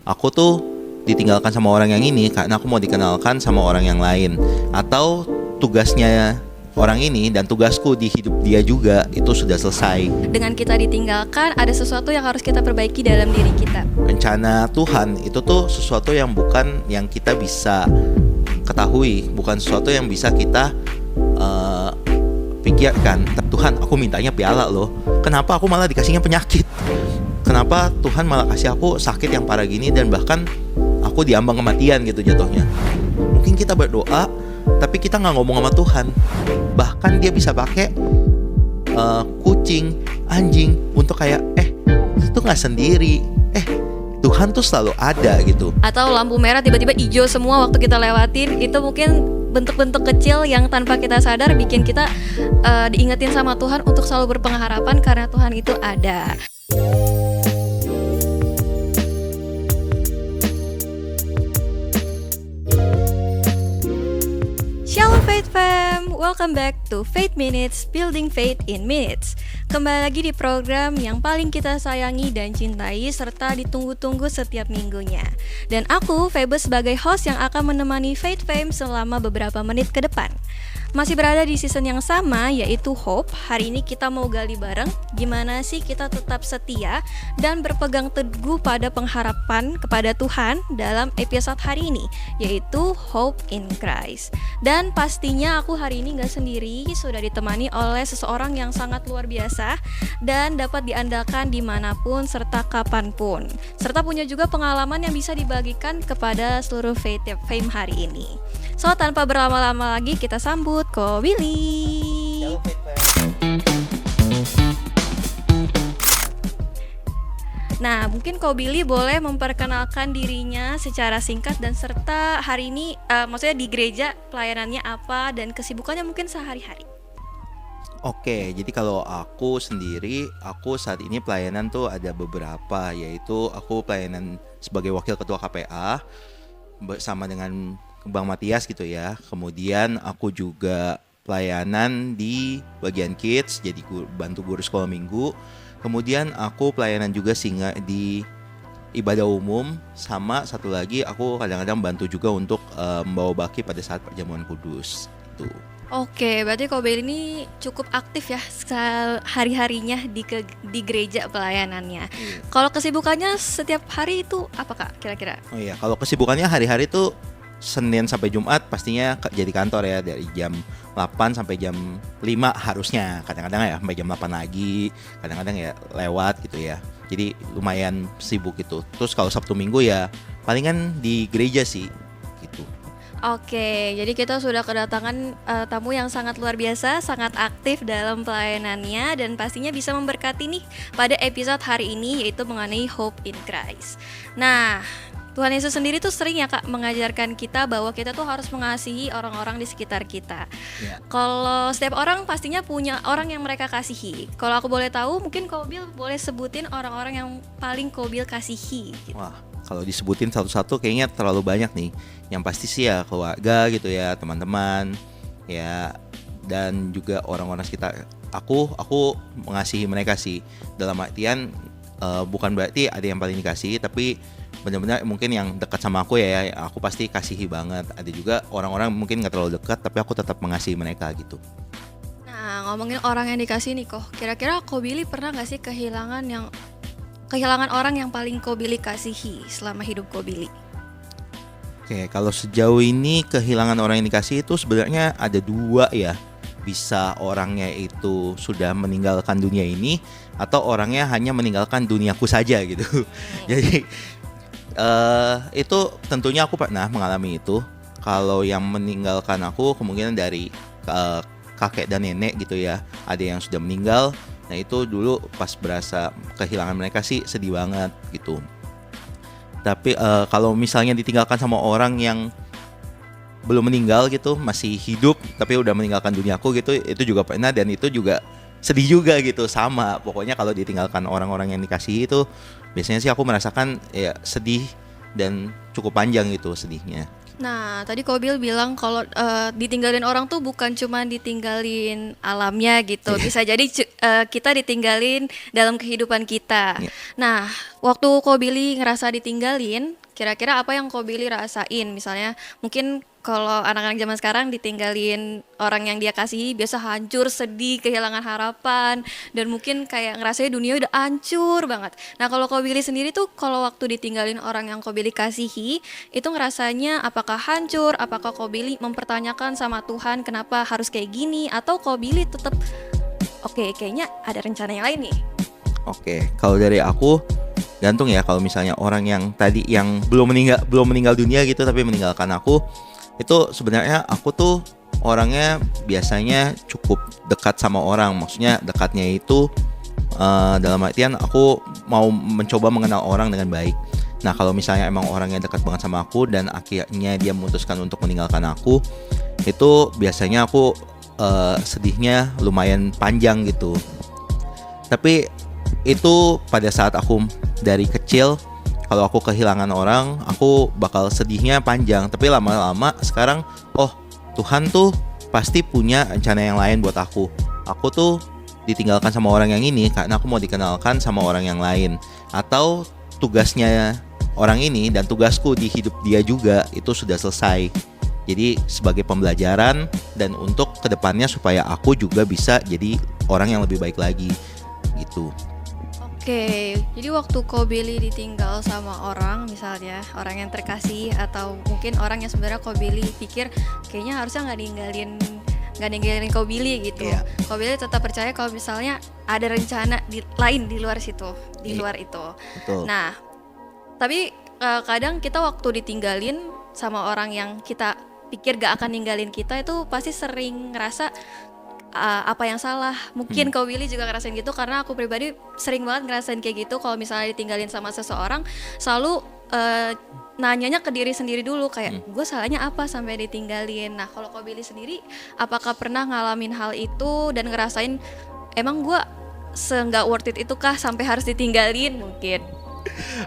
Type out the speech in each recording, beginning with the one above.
Aku tuh ditinggalkan sama orang yang ini karena aku mau dikenalkan sama orang yang lain, atau tugasnya orang ini dan tugasku di hidup dia juga itu sudah selesai. Dengan kita ditinggalkan, ada sesuatu yang harus kita perbaiki dalam diri kita. Rencana Tuhan itu tuh sesuatu yang bukan yang kita bisa ketahui, bukan sesuatu yang bisa kita pikirkan. Tuhan, aku mintanya piala loh, kenapa aku malah dikasihnya penyakit? Kenapa Tuhan malah kasih aku sakit yang parah gini, dan bahkan aku diambang kematian gitu jatuhnya. Mungkin kita berdoa tapi kita nggak ngomong sama Tuhan. Bahkan dia bisa pakai kucing, anjing untuk kayak itu nggak sendiri, Tuhan tuh selalu ada gitu. Atau lampu merah tiba-tiba hijau semua waktu kita lewatin. Itu mungkin bentuk-bentuk kecil yang tanpa kita sadar bikin kita diingetin sama Tuhan untuk selalu berpengharapan karena Tuhan itu ada. Shalom Faith Fam, welcome back to Faith Minutes, Building Faith in Minutes. Kembali lagi di program yang paling kita sayangi dan cintai serta ditunggu-tunggu setiap minggunya. Dan aku, Febe, sebagai host yang akan menemani Faith Fam selama beberapa menit ke depan. Masih berada di season yang sama, yaitu Hope. Hari ini kita mau gali bareng gimana sih kita tetap setia dan berpegang teguh pada pengharapan kepada Tuhan dalam episode hari ini, yaitu Hope in Christ. Dan pastinya aku hari ini gak sendiri, sudah ditemani oleh seseorang yang sangat luar biasa dan dapat diandalkan dimanapun serta kapanpun, serta punya juga pengalaman yang bisa dibagikan kepada seluruh Faith Fam hari ini. So, tanpa berlama-lama lagi kita sambut Ko Billy. Nah, mungkin Ko Billy boleh memperkenalkan dirinya secara singkat dan serta hari ini maksudnya di gereja pelayanannya apa dan kesibukannya mungkin sehari-hari. Oke, jadi kalau aku sendiri, aku saat ini pelayanan tuh ada beberapa, yaitu aku pelayanan sebagai wakil ketua KPA bersama dengan Bang Matias gitu ya. Kemudian aku juga pelayanan di bagian kids, jadi bantu guru sekolah minggu. Kemudian aku pelayanan juga singa di ibadah umum, sama satu lagi aku kadang-kadang bantu juga untuk membawa baki pada saat perjamuan kudus gitu. Oke, berarti Ko Billy ini cukup aktif ya hari-harinya di gereja pelayanannya. Kalau kesibukannya setiap hari itu apa Kak kira-kira? Oh iya, kalau kesibukannya hari-hari tuh Senin sampai Jumat pastinya jadi kantor ya, dari jam 8 sampai jam 5 harusnya. Kadang-kadang ya sampai jam 8 lagi, kadang-kadang ya lewat gitu ya. Jadi lumayan sibuk gitu. Terus kalau Sabtu Minggu ya palingan di gereja sih gitu. Oke, jadi kita sudah kedatangan tamu yang sangat luar biasa, sangat aktif dalam pelayanannya dan pastinya bisa memberkati nih pada episode hari ini, yaitu mengenai Hope in Christ. Nah, Tuhan Yesus sendiri tuh sering ya Kak mengajarkan kita bahwa kita tuh harus mengasihi orang-orang di sekitar kita. Ya. Kalau setiap orang pastinya punya orang yang mereka kasihi. Kalau aku boleh tahu, mungkin Kobil boleh sebutin orang-orang yang paling Kobil kasihi gitu. Wah, kalau disebutin satu-satu kayaknya terlalu banyak nih. Yang pasti sih ya keluarga gitu ya, teman-teman ya, dan juga orang-orang sekitar. Aku mengasihi mereka sih. Dalam artian bukan berarti ada yang paling dikasihi, tapi benar-benar mungkin yang dekat sama aku ya aku pasti kasihi banget. Ada juga orang-orang mungkin nggak terlalu dekat, tapi aku tetap mengasihi mereka gitu. Nah, ngomongin orang yang dikasih nih kok, kira-kira Ko Billy pernah gak sih kehilangan orang yang paling Ko Billy kasihi selama hidup Ko Billy? Oke, kalau sejauh ini kehilangan orang yang dikasih itu sebenarnya ada dua ya. Bisa orangnya itu sudah meninggalkan dunia ini, atau orangnya hanya meninggalkan duniaku saja gitu. Jadi itu tentunya aku pernah mengalami itu. Kalau yang meninggalkan aku kemungkinan dari kakek dan nenek gitu ya. Ada yang sudah meninggal. Nah itu dulu pas berasa kehilangan mereka sih sedih banget gitu. Tapi kalau misalnya ditinggalkan sama orang yang belum meninggal gitu, masih hidup tapi udah meninggalkan duniaku gitu, itu juga pernah, dan itu juga sedih juga gitu. Sama pokoknya kalau ditinggalkan orang-orang yang dikasihi itu biasanya sih aku merasakan ya sedih dan cukup panjang gitu sedihnya. Nah, tadi Kobil bilang kalau ditinggalin orang tuh bukan cuma ditinggalin alamnya gitu. Iya. Bisa jadi kita ditinggalin dalam kehidupan kita. Iya. Nah, waktu Kobili ngerasa ditinggalin, kira-kira apa yang Kobili rasain? Misalnya, mungkin kalau anak-anak zaman sekarang ditinggalin orang yang dia kasihi, biasa hancur, sedih, kehilangan harapan, dan mungkin kayak ngerasanya dunia udah hancur banget. Nah, kalau Kobili sendiri tuh, kalau waktu ditinggalin orang yang Kobili kasihi, itu ngerasanya apakah hancur, apakah Kobili mempertanyakan sama Tuhan kenapa harus kayak gini, atau Kobili tetap oke, kayaknya ada rencana yang lain nih. Oke, kalau dari aku gantung ya, kalau misalnya orang yang tadi yang belum meninggal dunia gitu tapi meninggalkan aku, itu sebenarnya aku tuh orangnya biasanya cukup dekat sama orang. Maksudnya dekatnya itu dalam artian aku mau mencoba mengenal orang dengan baik. Nah, kalau misalnya emang orangnya dekat banget sama aku dan akhirnya dia memutuskan untuk meninggalkan aku, itu biasanya aku sedihnya lumayan panjang gitu. Tapi itu pada saat aku dari kecil, kalau aku kehilangan orang, aku bakal sedihnya panjang. Tapi lama-lama sekarang, oh Tuhan tuh pasti punya rencana yang lain buat aku. Aku tuh ditinggalkan sama orang yang ini karena aku mau dikenalkan sama orang yang lain. Atau tugasnya orang ini dan tugasku di hidup dia juga itu sudah selesai. Jadi sebagai pembelajaran dan untuk kedepannya supaya aku juga bisa jadi orang yang lebih baik lagi gitu. Oke, jadi waktu Kobili ditinggal sama orang, misalnya orang yang terkasih atau mungkin orang yang sebenarnya Kobili pikir kayaknya harusnya nggak ninggalin Kobili gitu. Iya. Kobili tetap percaya kalau misalnya ada rencana lain di luar situ, di luar itu. Betul. Nah, tapi kadang kita waktu ditinggalin sama orang yang kita pikir gak akan ninggalin kita itu pasti sering ngerasa apa yang salah. Mungkin Kak Willy juga ngerasain gitu, karena aku pribadi sering banget ngerasain kayak gitu. Kalau misalnya ditinggalin sama seseorang, selalu nanyanya ke diri sendiri dulu, kayak gue salahnya apa sampai ditinggalin. Nah, kalau Kak Willy sendiri, apakah pernah ngalamin hal itu dan ngerasain emang gue se-nggak worth it itu kah sampai harus ditinggalin mungkin?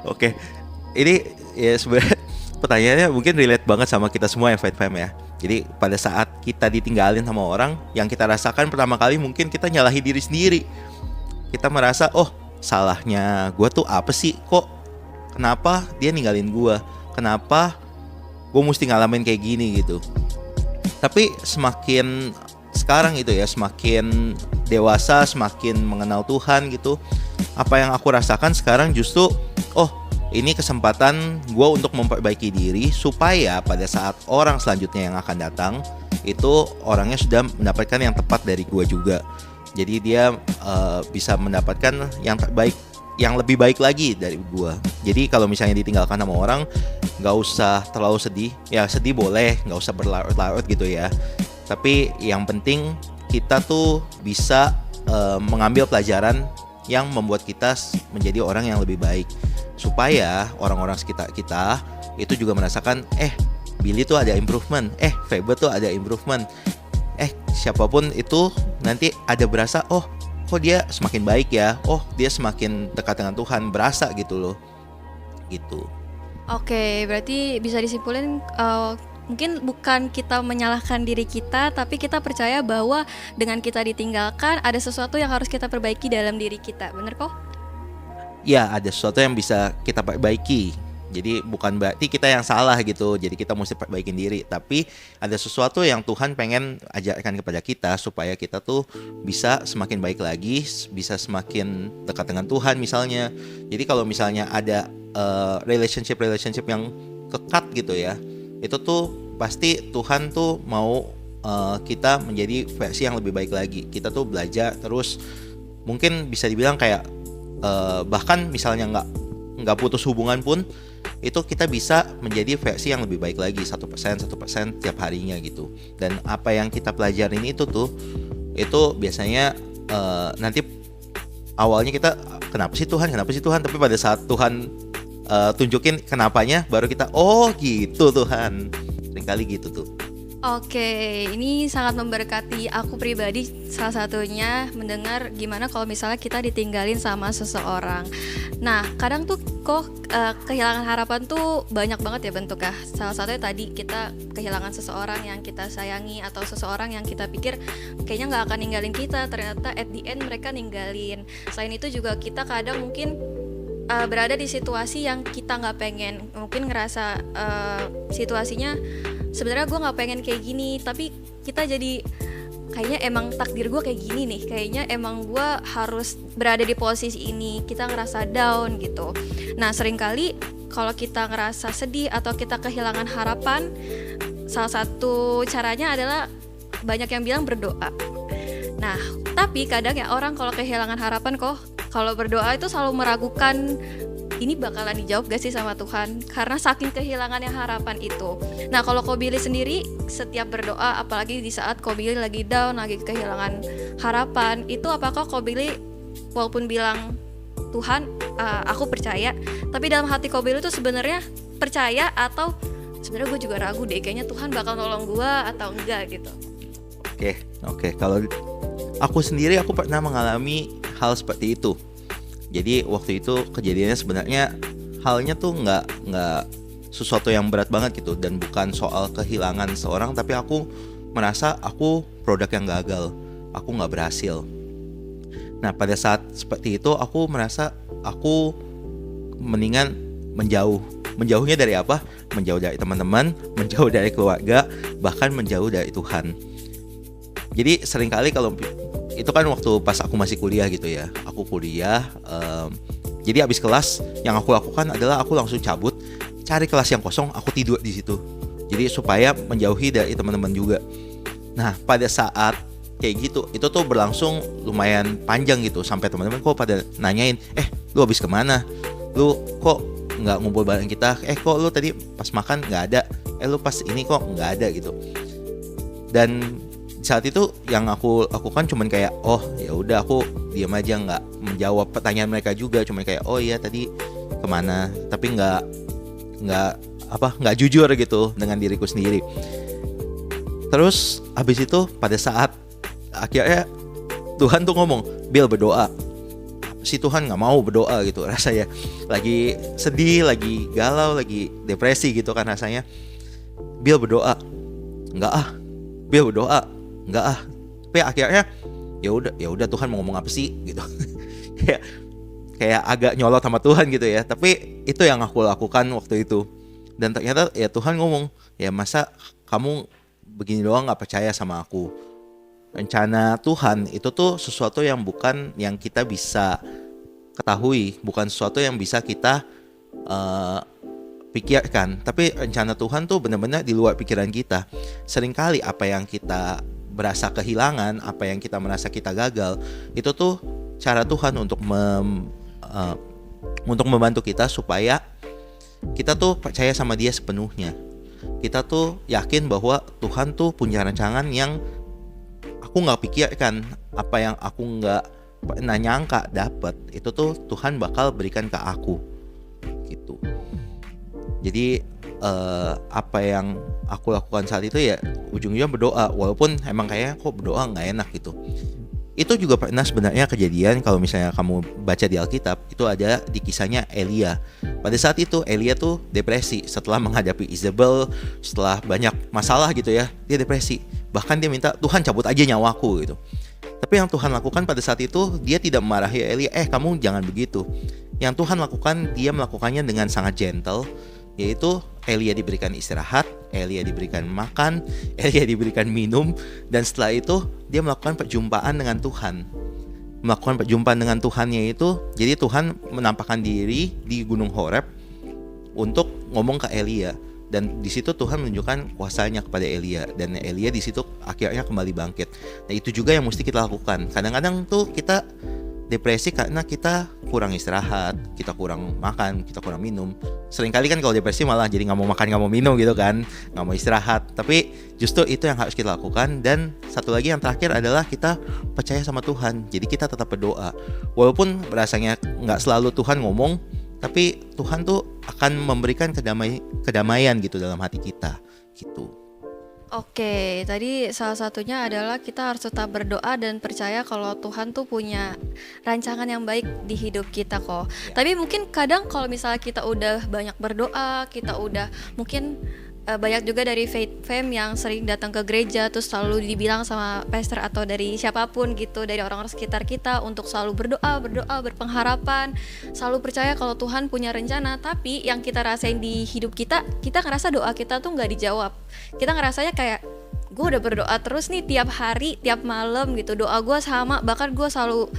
Oke, ini ya sebenarnya pertanyaannya mungkin relate banget sama kita semua yang Fight Fam ya. Jadi pada saat kita ditinggalin sama orang, yang kita rasakan pertama kali mungkin kita nyalahi diri sendiri. Kita merasa, oh salahnya gue tuh apa sih? Kok kenapa dia ninggalin gue? Kenapa gue mesti ngalamin kayak gini gitu? Tapi semakin sekarang itu ya, semakin dewasa, semakin mengenal Tuhan gitu, apa yang aku rasakan sekarang justru, oh ini kesempatan gue untuk memperbaiki diri supaya pada saat orang selanjutnya yang akan datang itu orangnya sudah mendapatkan yang tepat dari gue juga. Jadi dia bisa mendapatkan yang terbaik, yang lebih baik lagi dari gue. Jadi kalau misalnya ditinggalkan sama orang, nggak usah terlalu sedih. Ya sedih boleh, nggak usah berlarut-larut gitu ya. Tapi yang penting kita tuh bisa mengambil pelajaran yang membuat kita menjadi orang yang lebih baik, supaya orang-orang sekitar kita itu juga merasakan, Billy tuh ada improvement, Faber tuh ada improvement, siapapun itu nanti ada berasa, oh kok dia semakin baik ya, oh dia semakin dekat dengan Tuhan, berasa gitu loh, gitu. Oke, berarti bisa disimpulin mungkin bukan kita menyalahkan diri kita, tapi kita percaya bahwa dengan kita ditinggalkan ada sesuatu yang harus kita perbaiki dalam diri kita, bener kok? Ya, ada sesuatu yang bisa kita perbaiki. Jadi bukan berarti kita yang salah gitu, jadi kita mesti perbaikin diri. Tapi ada sesuatu yang Tuhan pengen ajarkan kepada kita supaya kita tuh bisa semakin baik lagi, bisa semakin dekat dengan Tuhan misalnya. Jadi kalau misalnya ada relationship yang kekat gitu ya, itu tuh pasti Tuhan tuh mau kita menjadi versi yang lebih baik lagi. Kita tuh belajar terus, mungkin bisa dibilang kayak bahkan misalnya nggak putus hubungan pun, itu kita bisa menjadi versi yang lebih baik lagi 1% tiap harinya gitu. Dan apa yang kita pelajarin itu biasanya nanti awalnya kita kenapa sih Tuhan, tapi pada saat Tuhan tunjukin kenapanya, baru kita oh gitu Tuhan, seringkali gitu tuh. Oke, ini sangat memberkati aku pribadi, salah satunya mendengar gimana kalau misalnya kita ditinggalin sama seseorang. Nah, kadang tuh kok kehilangan harapan tuh banyak banget ya bentuknya. Salah satunya tadi kita kehilangan seseorang yang kita sayangi atau seseorang yang kita pikir kayaknya nggak akan ninggalin kita, ternyata at the end mereka ninggalin. Selain itu juga kita kadang mungkin berada di situasi yang kita nggak pengen, mungkin ngerasa situasinya sebenarnya gue nggak pengen kayak gini, tapi kita jadi kayaknya emang takdir gue kayak gini nih, kayaknya emang gue harus berada di posisi ini, kita ngerasa down gitu. Nah seringkali kalau kita ngerasa sedih atau kita kehilangan harapan, salah satu caranya adalah banyak yang bilang berdoa. Nah tapi kadang ya orang kalau kehilangan harapan kok kalau berdoa itu selalu meragukan ini bakalan dijawab gak sih sama Tuhan, karena saking kehilangannya harapan itu. Nah kalau Ko Billy sendiri setiap berdoa, apalagi di saat Ko Billy lagi down, lagi kehilangan harapan, itu apakah Ko Billy walaupun bilang Tuhan aku percaya, tapi dalam hati Ko Billy itu sebenarnya percaya atau sebenarnya gue juga ragu deh, kayaknya Tuhan bakal nolong gue atau enggak gitu. Oke. Kalau aku sendiri, aku pernah mengalami hal seperti itu. Jadi waktu itu kejadiannya sebenarnya halnya tuh nggak sesuatu yang berat banget gitu, dan bukan soal kehilangan seorang, tapi aku merasa aku produk yang gagal, aku nggak berhasil. Nah pada saat seperti itu aku merasa aku mendingan menjauh. Menjauhnya dari apa? Menjauh dari teman-teman, menjauh dari keluarga, bahkan menjauh dari Tuhan. Jadi seringkali kalau itu kan waktu pas aku masih kuliah gitu ya. Aku kuliah, jadi abis kelas yang aku lakukan adalah aku langsung cabut, cari kelas yang kosong, aku tidur di situ. Jadi supaya menjauhi dari teman-teman juga. Nah pada saat kayak gitu, itu tuh berlangsung lumayan panjang gitu, sampai teman-teman kok pada nanyain, lu abis kemana? Lu kok nggak ngumpul bareng kita? Kok lu tadi pas makan nggak ada? Lu pas ini kok nggak ada gitu. Dan saat itu yang aku lakukan cuman kayak ya udah, aku diam aja, nggak menjawab pertanyaan mereka juga, cuman kayak iya tadi kemana, tapi nggak jujur gitu dengan diriku sendiri. Terus habis itu pada saat akhirnya Tuhan tuh ngomong, Bill berdoa. Si Tuhan nggak mau berdoa gitu rasanya, lagi sedih, lagi galau, lagi depresi gitu kan rasanya. Bill berdoa, nggak Bill berdoa, nggak tapi akhirnya ya udah Tuhan mau ngomong apa sih gitu. kayak agak nyolot sama Tuhan gitu ya, tapi itu yang aku lakukan waktu itu. Dan ternyata ya Tuhan ngomong, ya masa kamu begini doang nggak percaya sama aku. Rencana Tuhan itu tuh sesuatu yang bukan yang kita bisa ketahui, bukan sesuatu yang bisa kita pikirkan, tapi rencana Tuhan tuh benar-benar di luar pikiran kita. Seringkali apa yang kita berasa kehilangan, apa yang kita merasa kita gagal, itu tuh cara Tuhan untuk membantu kita supaya kita tuh percaya sama Dia sepenuhnya. Kita tuh yakin bahwa Tuhan tuh punya rancangan yang aku nggak pikirkan, apa yang aku nggak pernah nyangka dapat, itu tuh Tuhan bakal berikan ke aku gitu. Jadi apa yang aku lakukan saat itu ya ujungnya berdoa, walaupun emang kayaknya kok berdoa nggak enak gitu. Itu juga pernah sebenarnya kejadian, kalau misalnya kamu baca di Alkitab, itu ada di kisahnya Elia. Pada saat itu Elia tuh depresi setelah menghadapi Isabel, setelah banyak masalah gitu ya, dia depresi. Bahkan dia minta, Tuhan cabut aja nyawaku gitu. Tapi yang Tuhan lakukan pada saat itu, dia tidak memarahi Elia, kamu jangan begitu. Yang Tuhan lakukan, dia melakukannya dengan sangat gentle, yaitu Elia diberikan istirahat, Elia diberikan makan, Elia diberikan minum, dan setelah itu dia melakukan perjumpaan dengan Tuhan. Melakukan perjumpaan dengan Tuhannya itu, jadi Tuhan menampakkan diri di Gunung Horeb untuk ngomong ke Elia, dan di situ Tuhan menunjukkan kuasanya kepada Elia, dan Elia di situ akhirnya kembali bangkit. Nah itu juga yang mesti kita lakukan. Kadang-kadang tuh kita depresi karena kita kurang istirahat, kita kurang makan, kita kurang minum. Seringkali kan kalau depresi malah jadi gak mau makan, gak mau minum gitu kan, gak mau istirahat. Tapi justru itu yang harus kita lakukan. Dan satu lagi yang terakhir adalah kita percaya sama Tuhan. Jadi kita tetap berdoa, walaupun rasanya gak selalu Tuhan ngomong, tapi Tuhan tuh akan memberikan kedamaian gitu dalam hati kita gitu. Oke, tadi salah satunya adalah kita harus tetap berdoa dan percaya kalau Tuhan tuh punya rancangan yang baik di hidup kita kok. Ya. Tapi mungkin kadang kalau misalnya kita udah banyak berdoa, kita udah mungkin banyak juga dari Faith Fam yang sering datang ke gereja terus selalu dibilang sama pastor atau dari siapapun gitu, dari orang-orang sekitar kita untuk selalu berdoa, berdoa, berpengharapan, selalu percaya kalau Tuhan punya rencana. Tapi yang kita rasain di hidup kita, kita ngerasa doa kita tuh nggak dijawab. Kita ngerasanya kayak gue udah berdoa terus nih tiap hari, tiap malam gitu. Doa gue sama, bahkan gue selalu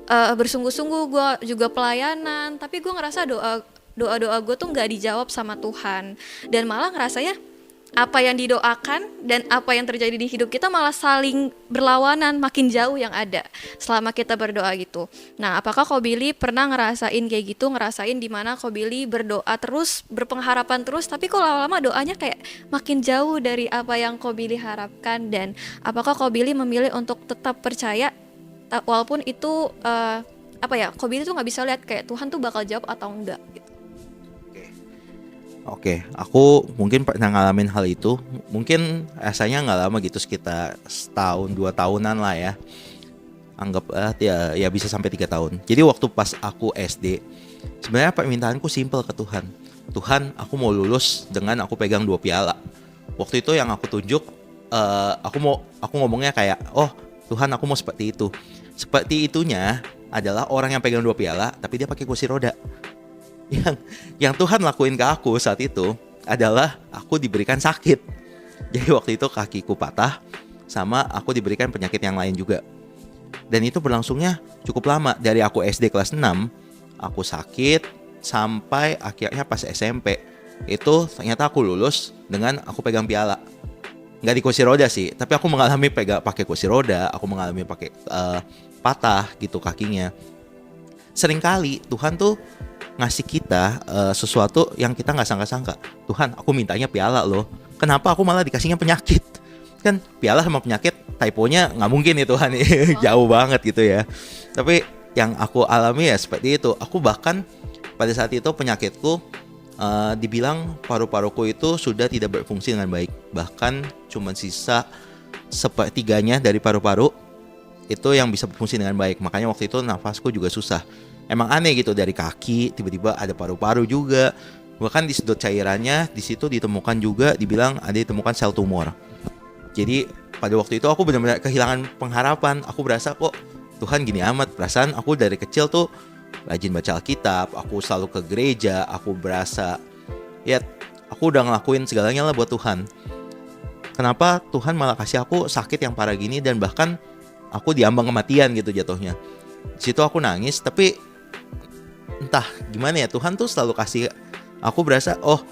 bersungguh-sungguh, gue juga pelayanan. Tapi gue ngerasa doa-doa gue tuh nggak dijawab sama Tuhan. Dan malah ngerasanya apa yang didoakan dan apa yang terjadi di hidup kita malah saling berlawanan, makin jauh yang ada selama kita berdoa gitu. Nah, apakah Ko Billy pernah ngerasain kayak gitu, ngerasain dimana Ko Billy berdoa terus, berpengharapan terus, tapi kok lama-lama doanya kayak makin jauh dari apa yang Ko Billy harapkan, dan apakah Ko Billy memilih untuk tetap percaya walaupun itu apa ya, Ko Billy tuh nggak bisa lihat kayak Tuhan tuh bakal jawab atau enggak gitu. Oke, aku mungkin pernah ngalamin hal itu. Mungkin rasanya nggak lama gitu, sekitar setahun 2 tahunan lah ya. Anggap ya bisa sampai 3 tahun. Jadi waktu pas aku SD, sebenarnya permintaanku simpel ke Tuhan. Tuhan, aku mau lulus dengan aku pegang 2 piala. Waktu itu yang aku tunjuk, aku ngomongnya kayak, oh Tuhan, aku mau seperti itu. Seperti itunya adalah orang yang pegang 2 piala, tapi dia pakai kursi roda. Yang Tuhan lakuin ke aku saat itu adalah aku diberikan sakit. Jadi waktu itu kakiku patah, sama aku diberikan penyakit yang lain juga. Dan itu berlangsungnya cukup lama. Dari aku SD kelas 6, aku sakit sampai akhirnya pas SMP. Itu ternyata aku lulus dengan aku pegang piala. Nggak di kursi roda sih, tapi aku mengalami pakai kursi roda. Aku mengalami pakai patah gitu kakinya. Seringkali Tuhan tuh ngasih kita sesuatu yang kita nggak sangka-sangka. Tuhan, aku mintanya piala loh. Kenapa aku malah dikasihnya penyakit? Kan piala sama penyakit typonya nggak mungkin ya Tuhan. Jauh banget gitu ya. Tapi yang aku alami ya seperti itu. Aku bahkan pada saat itu penyakitku dibilang paru-paruku itu sudah tidak berfungsi dengan baik. Bahkan cuma sisa sepertiganya dari paru-paru itu yang bisa berfungsi dengan baik. Makanya waktu itu nafasku juga susah. Emang aneh gitu, dari kaki tiba-tiba ada paru-paru juga. Bahkan di sedot cairannya di situ ditemukan juga, dibilang ada ditemukan sel tumor. Jadi pada waktu itu aku benar-benar kehilangan pengharapan. Aku berasa kok Tuhan gini amat. Perasaan aku dari kecil tuh rajin baca Alkitab, aku selalu ke gereja, aku berasa ya aku udah ngelakuin segalanya lah buat Tuhan. Kenapa Tuhan malah kasih aku sakit yang parah gini, dan bahkan aku diambang kematian gitu jatuhnya. Di situ aku nangis, tapi entah gimana ya, Tuhan tuh selalu kasih aku berasa, oh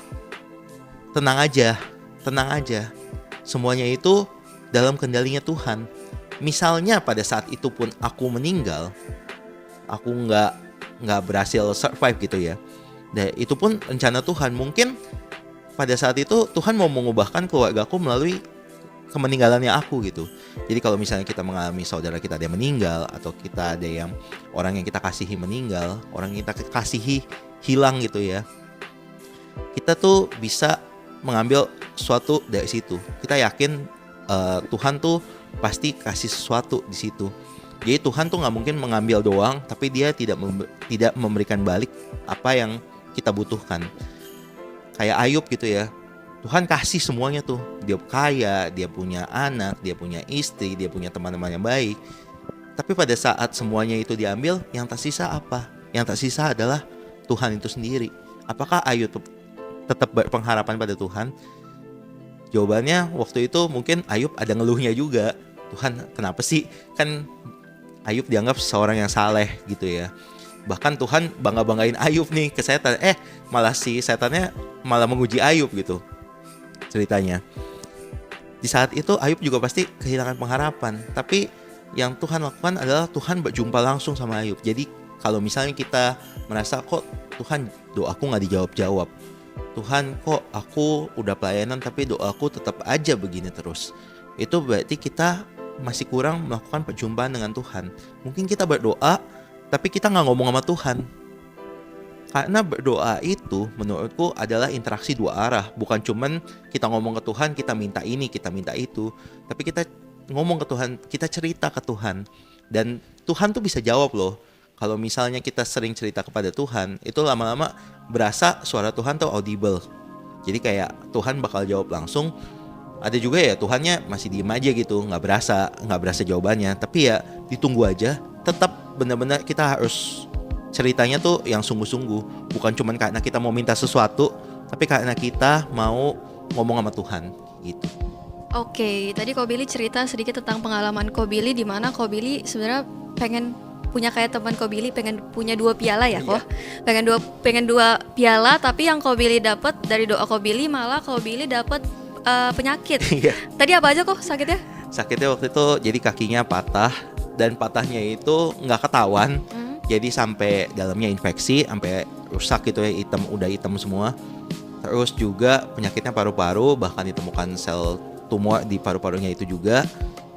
tenang aja, semuanya itu dalam kendalinya Tuhan. Misalnya pada saat itu pun aku meninggal, aku nggak berhasil survive gitu ya, dan itu pun rencana Tuhan. Mungkin pada saat itu Tuhan mau mengubahkan keluargaku melalui kemeninggalannya aku gitu. Jadi kalau misalnya kita mengalami saudara kita ada yang meninggal, atau kita ada yang orang yang kita kasihi meninggal, orang yang kita kasihi hilang gitu ya, kita tuh bisa mengambil sesuatu dari situ. Kita yakin Tuhan tuh pasti kasih sesuatu di situ. Jadi Tuhan tuh nggak mungkin mengambil doang, tapi Dia tidak memberikan balik apa yang kita butuhkan. Kayak Ayub gitu ya. Tuhan kasih semuanya tuh. Dia kaya, dia punya anak, dia punya istri, dia punya teman-teman yang baik. Tapi pada saat semuanya itu diambil, yang tersisa apa? Yang tersisa adalah Tuhan itu sendiri. Apakah Ayub tetap berpengharapan pada Tuhan? Jawabannya waktu itu mungkin Ayub ada ngeluhnya juga. Tuhan, kenapa sih? Kan Ayub dianggap seorang yang saleh gitu ya. Bahkan Tuhan bangga-banggain Ayub nih ke setan. Malah si setannya malah menguji Ayub gitu ceritanya. Di saat itu Ayub juga pasti kehilangan pengharapan. Tapi yang Tuhan lakukan adalah Tuhan berjumpa langsung sama Ayub. Jadi kalau misalnya kita merasa kok Tuhan doaku gak dijawab-jawab, Tuhan kok aku udah pelayanan tapi doaku tetap aja begini terus, itu berarti kita masih kurang melakukan perjumpaan dengan Tuhan. Mungkin kita berdoa tapi kita gak ngomong sama Tuhan. Karena berdoa itu menurutku adalah interaksi dua arah, bukan cuman kita ngomong ke Tuhan, kita minta ini, kita minta itu, tapi kita ngomong ke Tuhan, kita cerita ke Tuhan, dan Tuhan tuh bisa jawab loh. Kalau misalnya kita sering cerita kepada Tuhan, itu lama-lama berasa suara Tuhan tuh audible. Jadi kayak Tuhan bakal jawab langsung. Ada juga ya Tuhannya masih diem aja gitu, nggak berasa jawabannya, tapi ya ditunggu aja. Tetap benar-benar kita harus ceritanya tuh yang sungguh-sungguh, bukan cuman karena kita mau minta sesuatu, tapi karena kita mau ngomong sama Tuhan gitu. Oke, tadi Ko Billy cerita sedikit tentang pengalaman Ko Billy, di mana Ko Billy sebenarnya pengen punya kayak teman Ko Billy, pengen punya 2 piala ya kok. Pengen dua piala, tapi yang Ko Billy dapat dari doa Ko Billy malah Ko Billy dapat penyakit. Iya. Tadi apa aja kok sakitnya? Sakitnya waktu itu jadi kakinya patah, dan patahnya itu nggak ketahuan. Jadi sampai dalamnya infeksi, sampai rusak gitu ya, udah hitam semua. Terus juga penyakitnya paru-paru, bahkan ditemukan sel tumor di paru-parunya itu juga,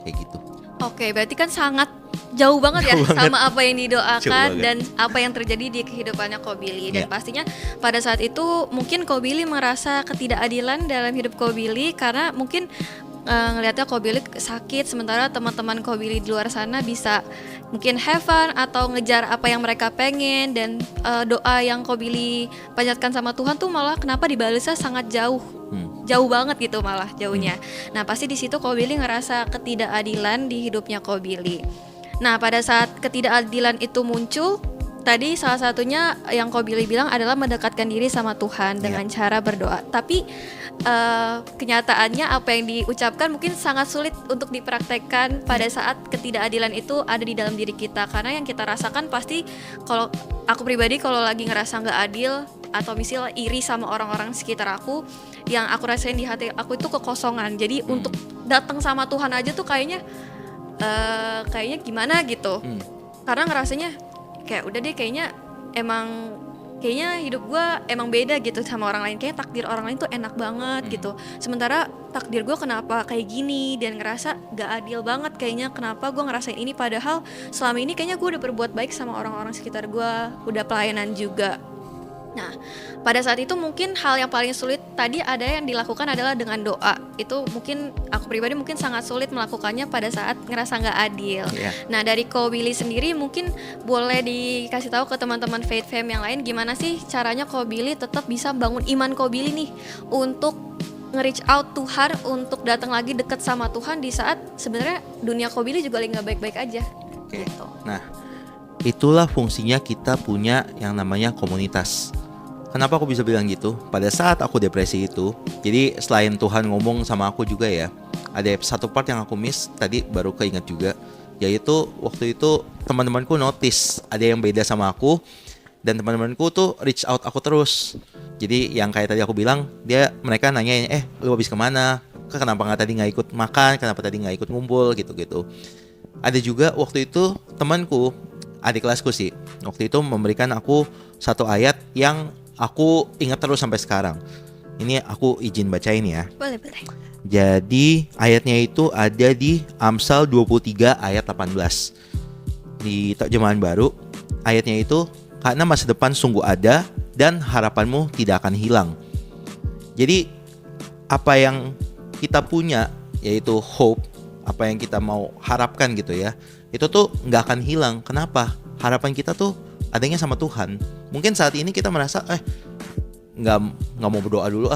kayak gitu. Oke, berarti kan sangat jauh banget ya sama apa yang didoakan dan apa yang terjadi di kehidupannya Ko Billy. Dan pastinya pada saat itu mungkin Ko Billy merasa ketidakadilan dalam hidup Ko Billy, karena mungkin ngelihatnya Ko Billy sakit, sementara teman-teman Ko Billy di luar sana bisa mungkin have fun atau ngejar apa yang mereka pengen, dan doa yang Ko Billy panjatkan sama Tuhan tuh malah kenapa dibalasnya sangat jauh. Jauh banget gitu malah jauhnya. Nah, pasti di situ Ko Billy ngerasa ketidakadilan di hidupnya Ko Billy. Nah, pada saat ketidakadilan itu muncul, tadi salah satunya yang Ko Billy bilang adalah mendekatkan diri sama Tuhan dengan cara berdoa. Tapi kenyataannya apa yang diucapkan mungkin sangat sulit untuk dipraktekkan pada saat ketidakadilan itu ada di dalam diri kita. Karena yang kita rasakan pasti, kalau aku pribadi kalau lagi ngerasa nggak adil atau misalnya iri sama orang-orang sekitar aku, yang aku rasain di hati aku itu kekosongan. Jadi untuk datang sama Tuhan aja tuh kayaknya gimana gitu. Karena ngerasanya kayak udah deh, kayaknya hidup gue emang beda gitu sama orang lain. Kayaknya takdir orang lain tuh enak banget gitu, sementara takdir gue kenapa kayak gini, dan ngerasa gak adil banget kayaknya kenapa gue ngerasain ini, padahal selama ini kayaknya gue udah berbuat baik sama orang-orang sekitar gue, udah pelayanan juga. Nah, pada saat itu mungkin hal yang paling sulit tadi ada yang dilakukan adalah dengan doa. Itu mungkin aku pribadi mungkin sangat sulit melakukannya pada saat ngerasa nggak adil. Nah, dari Ko Billy sendiri mungkin boleh dikasih tahu ke teman-teman Faith Fam yang lain gimana sih caranya Ko Billy tetap bisa bangun iman Ko Billy nih untuk nge-reach out Tuhan, untuk datang lagi dekat sama Tuhan di saat sebenarnya dunia Ko Billy juga lagi nggak baik-baik aja. Gitu. Nah, itulah fungsinya kita punya yang namanya komunitas. Kenapa aku bisa bilang gitu? Pada saat aku depresi itu, jadi selain Tuhan ngomong sama aku juga ya, ada satu part yang aku miss, tadi baru keinget juga, yaitu waktu itu teman-temanku notice ada yang beda sama aku, dan teman-temanku tuh reach out aku terus. Jadi yang kayak tadi aku bilang, mereka nanyain, lu habis kemana? Kenapa nggak tadi nggak ikut makan? Kenapa tadi nggak ikut ngumpul? Gitu-gitu. Ada juga waktu itu temanku, adik kelasku sih, waktu itu memberikan aku satu ayat yang aku ingat terus sampai sekarang. Ini aku izin bacain ya. Boleh. Jadi ayatnya itu ada di Amsal 23 ayat 18. Di terjemahan baru, ayatnya itu, karena masa depan sungguh ada dan harapanmu tidak akan hilang. Jadi apa yang kita punya, yaitu hope, apa yang kita mau harapkan gitu ya, itu tuh gak akan hilang. Kenapa? Harapan kita tuh adanya sama Tuhan. Mungkin saat ini kita merasa nggak mau berdoa dulu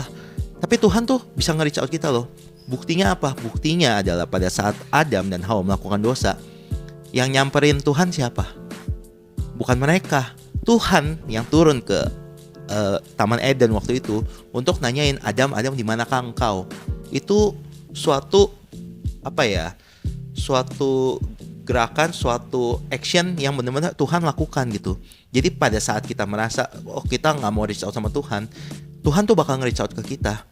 tapi Tuhan tuh bisa nge-reach out kita loh. Buktinya apa? Buktinya adalah pada saat Adam dan Hawa melakukan dosa, yang nyamperin Tuhan siapa? Bukan mereka. Tuhan yang turun ke Taman Eden waktu itu untuk nanyain, Adam di manakah engkau? Itu suatu suatu gerakan, suatu action yang benar-benar Tuhan lakukan gitu. Jadi pada saat kita merasa kita nggak mau reach out sama Tuhan, Tuhan tuh bakal nge-reach out ke kita.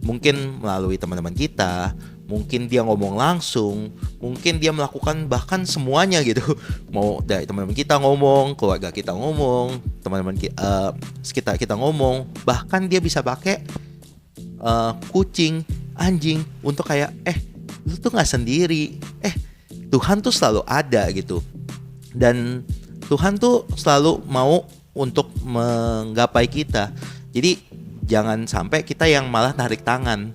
Mungkin melalui teman-teman kita, mungkin dia ngomong langsung, mungkin dia melakukan bahkan semuanya gitu. Mau dari teman-teman kita ngomong, keluarga kita ngomong, teman-teman sekitar kita ngomong, bahkan dia bisa pakai kucing, anjing untuk kayak lu tuh nggak sendiri. Tuhan tuh selalu ada gitu. Dan Tuhan tuh selalu mau untuk menggapai kita. Jadi jangan sampai kita yang malah tarik tangan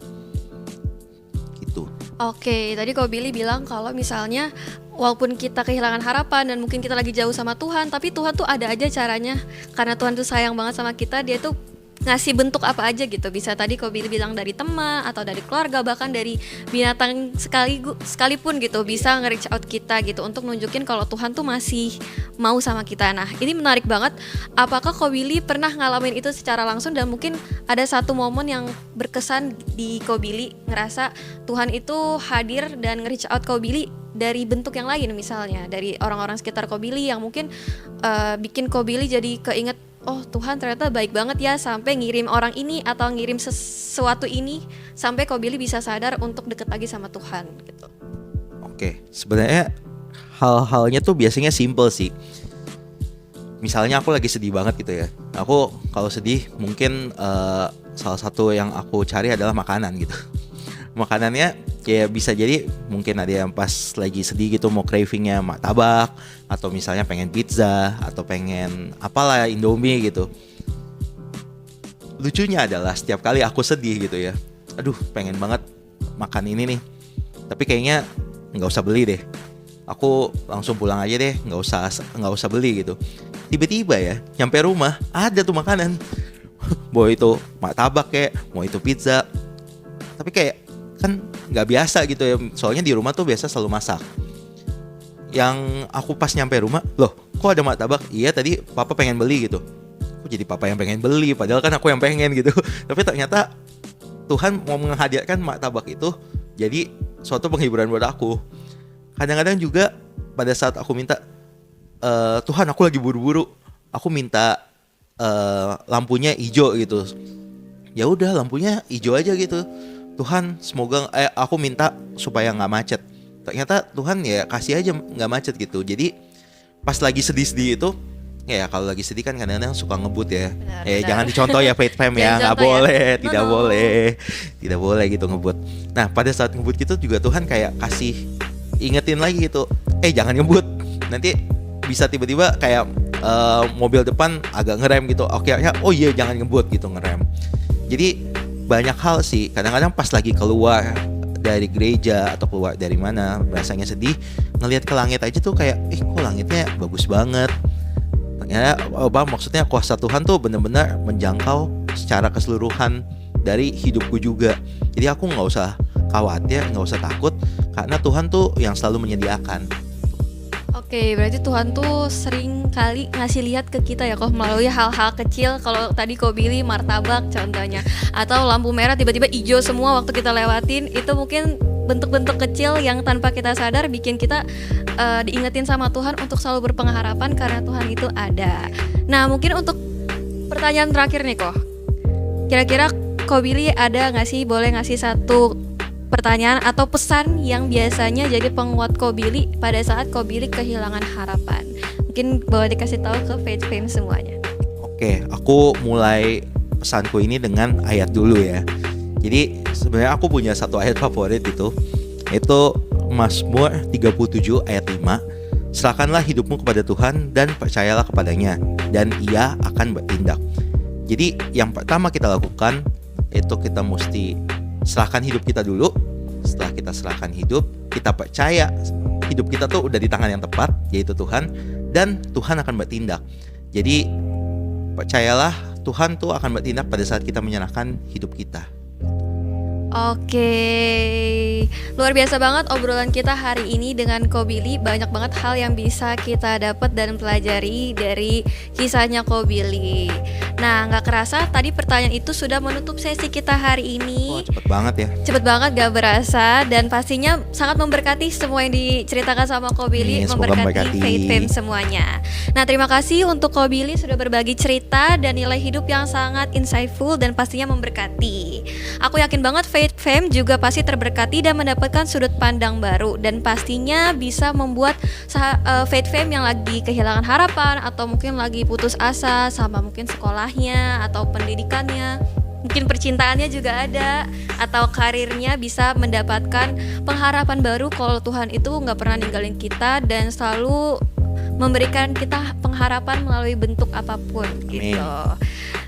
gitu. Oke, tadi Ko Billy bilang kalau misalnya walaupun kita kehilangan harapan dan mungkin kita lagi jauh sama Tuhan, tapi Tuhan tuh ada aja caranya. Karena Tuhan tuh sayang banget sama kita, dia tuh ngasih bentuk apa aja gitu. Bisa tadi Ko Billy bilang dari teman atau dari keluarga, bahkan dari binatang sekalipun gitu, bisa nge-reach out kita gitu untuk nunjukin kalau Tuhan tuh masih mau sama kita. Nah, ini menarik banget. Apakah Ko Billy pernah ngalamin itu secara langsung, dan mungkin ada satu momen yang berkesan di Ko Billy ngerasa Tuhan itu hadir dan nge-reach out Ko Billy dari bentuk yang lain, misalnya dari orang-orang sekitar Ko Billy yang mungkin bikin Ko Billy jadi keinget, oh Tuhan ternyata baik banget ya sampai ngirim orang ini atau ngirim sesuatu ini sampai Ko Billy bisa sadar untuk deket lagi sama Tuhan gitu. Oke, sebenarnya hal-halnya tuh biasanya simple sih. Misalnya aku lagi sedih banget gitu ya. Aku kalau sedih mungkin salah satu yang aku cari adalah makanan gitu. Makanannya kayak bisa jadi mungkin ada yang pas lagi sedih gitu mau cravingnya martabak, atau misalnya pengen pizza, atau pengen apalah Indomie gitu. Lucunya adalah setiap kali aku sedih gitu ya, aduh pengen banget makan ini nih, tapi kayaknya nggak usah beli deh, aku langsung pulang aja deh, nggak usah beli gitu. Tiba-tiba ya nyampe rumah ada tuh makanan, mau itu martabak kayak mau itu pizza, tapi kayak kan nggak biasa gitu ya, soalnya di rumah tuh biasa selalu masak. Yang aku pas nyampe rumah, loh kok ada martabak? Iya tadi papa pengen beli gitu. Kok jadi papa yang pengen beli, padahal kan aku yang pengen gitu. Tapi ternyata Tuhan mau menghadirkan martabak itu jadi suatu penghiburan buat aku. Kadang-kadang juga pada saat aku minta, Tuhan aku lagi buru-buru, aku minta lampunya hijau gitu. Ya udah lampunya hijau aja gitu. Tuhan semoga aku minta supaya nggak macet. Ternyata Tuhan ya kasih aja nggak macet gitu. Jadi pas lagi sedih-sedih itu, ya kalau lagi sedih kan kadang-kadang suka ngebut ya. Benar. Jangan dicontoh ya Faith Fam ya, nggak Contoh ya. boleh, No. tidak boleh gitu ngebut. Nah pada saat ngebut gitu juga Tuhan kayak kasih ingetin lagi gitu, jangan ngebut, nanti bisa tiba-tiba kayak mobil depan agak ngerem gitu. Oke ya, oh iya jangan ngebut gitu, ngerem. Jadi banyak hal sih, kadang-kadang pas lagi keluar dari gereja atau keluar dari mana rasanya sedih, ngelihat ke langit aja tuh kayak kok langitnya bagus banget. Ternyata maksudnya kuasa Tuhan tuh benar-benar menjangkau secara keseluruhan dari hidupku juga. Jadi aku nggak usah khawatir, nggak usah takut, karena Tuhan tuh yang selalu menyediakan. Oke, berarti Tuhan tuh sering kali ngasih lihat ke kita ya, kok melalui hal-hal kecil. Kalau tadi Ko Billy martabak contohnya, atau lampu merah tiba-tiba hijau semua waktu kita lewatin, itu mungkin bentuk-bentuk kecil yang tanpa kita sadar bikin kita diingetin sama Tuhan untuk selalu berpengharapan karena Tuhan itu ada. Nah, mungkin untuk pertanyaan terakhir nih kok, kira-kira Ko Billy ada nggak sih, boleh ngasih satu pertanyaan atau pesan yang biasanya jadi penguat Ko Billy pada saat Ko Billy kehilangan harapan? Mungkin boleh dikasih tahu ke Faith Fam semuanya. Oke, aku mulai pesanku ini dengan ayat dulu ya. Jadi sebenarnya aku punya satu ayat favorit itu Mazmur 37 ayat 5. Serahkanlah hidupmu kepada Tuhan dan percayalah kepadanya, dan Ia akan bertindak. Jadi yang pertama kita lakukan itu kita mesti serahkan hidup kita dulu. Setelah kita serahkan hidup, kita percaya hidup kita tuh udah di tangan yang tepat, yaitu Tuhan, dan Tuhan akan bertindak. Jadi percayalah Tuhan tuh akan bertindak pada saat kita menyerahkan hidup kita. Oke, luar biasa banget obrolan kita hari ini dengan Ko Billy. Banyak banget hal yang bisa kita dapat dan pelajari dari kisahnya Ko Billy. Nah, gak kerasa tadi pertanyaan itu sudah menutup sesi kita hari ini. Cepet banget ya. Cepet banget, gak berasa. Dan pastinya sangat memberkati semua yang diceritakan sama Ko Billy. Memberkati Faith Fam semuanya. Nah, terima kasih untuk Ko Billy sudah berbagi cerita dan nilai hidup yang sangat insightful dan pastinya memberkati. Aku yakin banget Faith Fam juga pasti terberkati dan mendapatkan sudut pandang baru, dan pastinya bisa membuat Faith Fam yang lagi kehilangan harapan atau mungkin lagi putus asa sama mungkin sekolahnya atau pendidikannya, mungkin percintaannya juga ada, atau karirnya bisa mendapatkan pengharapan baru kalau Tuhan itu gak pernah ninggalin kita dan selalu memberikan kita pengharapan melalui bentuk apapun Amin. gitu.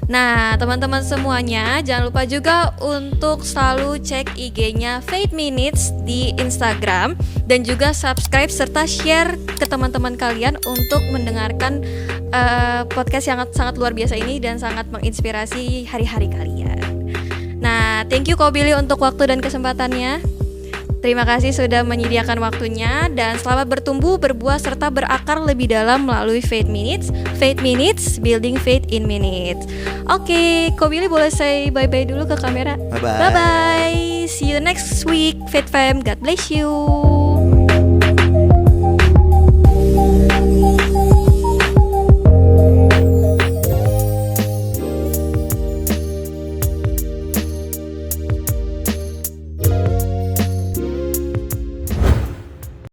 Nah, teman-teman semuanya, jangan lupa juga untuk selalu cek IG-nya Faith Minutes di Instagram dan juga subscribe serta share ke teman-teman kalian untuk mendengarkan podcast yang sangat luar biasa ini dan sangat menginspirasi hari-hari kalian. Nah, thank you Ko Billy untuk waktu dan kesempatannya. Terima kasih sudah menyediakan waktunya dan selamat bertumbuh, berbuah serta berakar lebih dalam melalui Faith Minutes. Faith Minutes, building faith in minutes. Oke, Ko Billy boleh say bye-bye dulu ke kamera. Bye-bye. Bye-bye. See you next week, Faith Fam. God bless you.